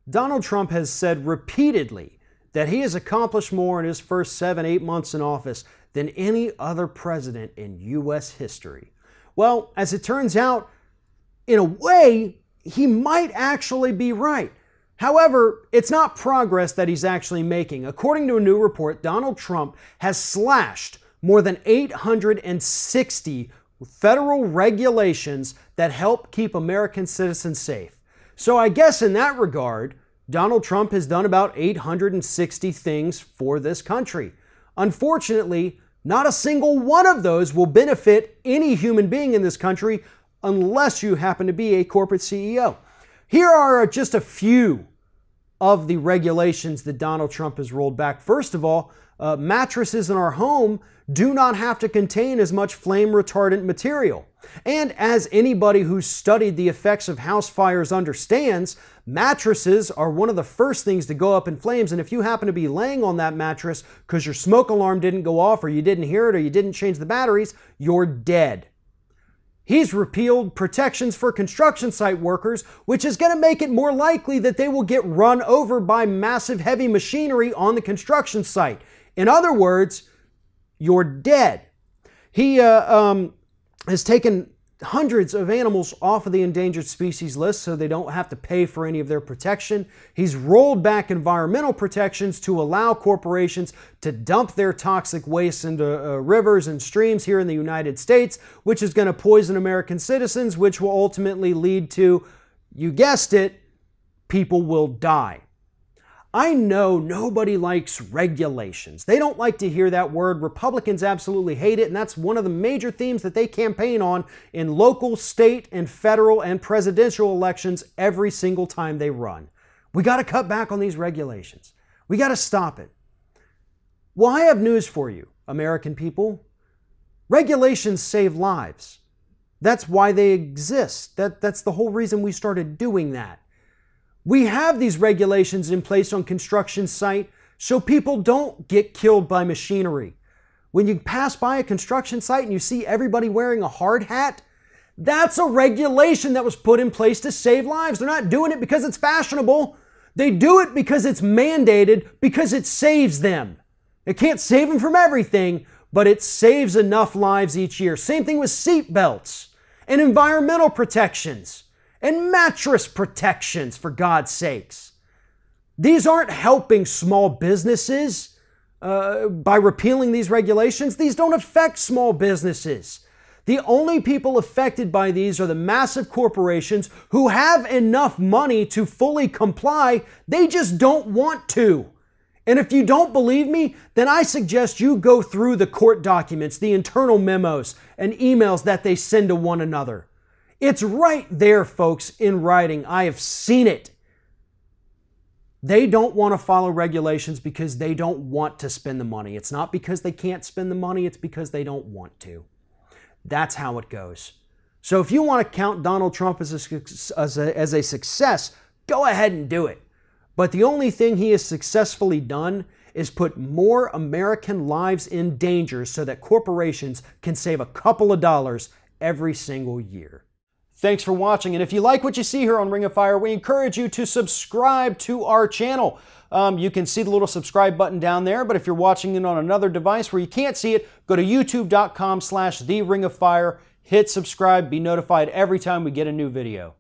Donald Trump has said repeatedly that he has accomplished more in his first 7-8 months in office than any other president in U.S. history. Well, as it turns out, in a way, he might actually be right. However, it's not progress that he's actually making. According to a new report, Donald Trump has slashed more than 860 federal regulations that help keep American citizens safe. So I guess in that regard, Donald Trump has done about 860 things for this country. Unfortunately, not a single one of those will benefit any human being in this country unless you happen to be a corporate CEO. Here are just a few of the regulations that Donald Trump has rolled back. First of all, mattresses in our home do not have to contain as much flame retardant material. And as anybody who's studied the effects of house fires understands, mattresses are one of the first things to go up in flames. And if you happen to be laying on that mattress because your smoke alarm didn't go off, or you didn't hear it, or you didn't change the batteries, you're dead. He's repealed protections for construction site workers, which is going to make it more likely that they will get run over by massive heavy machinery on the construction site. In other words, you're dead. He has taken hundreds of animals off of the endangered species list so they don't have to pay for any of their protection. He's rolled back environmental protections to allow corporations to dump their toxic waste into rivers and streams here in the United States, which is going to poison American citizens, which will ultimately lead to, you guessed it, people will die. I know nobody likes regulations. They don't like to hear that word. Republicans absolutely hate it, and that's one of the major themes that they campaign on in local, state, and federal and presidential elections every single time they run. We got to cut back on these regulations. We got to stop it. Well, I have news for you, American people. Regulations save lives. That's why they exist. That's the whole reason we started doing that. We have these regulations in place on construction site so people don't get killed by machinery. When you pass by a construction site and you see everybody wearing a hard hat, that's a regulation that was put in place to save lives. They're not doing it because it's fashionable. They do it because it's mandated, because it saves them. It can't save them from everything, but it saves enough lives each year. Same thing with seat belts and environmental protections. And mattress protections, for God's sakes. These aren't helping small businesses by repealing these regulations. These don't affect small businesses. The only people affected by these are the massive corporations who have enough money to fully comply. They just don't want to. And if you don't believe me, then I suggest you go through the court documents, the internal memos, and emails that they send to one another. It's right there, folks, in writing. I have seen it. They don't want to follow regulations because they don't want to spend the money. It's not because they can't spend the money. It's because they don't want to. That's how it goes. So if you want to count Donald Trump as a success, go ahead and do it. But the only thing he has successfully done is put more American lives in danger so that corporations can save a couple of dollars every single year. Thanks for watching, and if you like what you see here on Ring of Fire, we encourage you to subscribe to our channel. You can see the little subscribe button down there, but if you're watching it on another device where you can't see it, go to youtube.com/TheRingOfFire, hit subscribe, be notified every time we get a new video.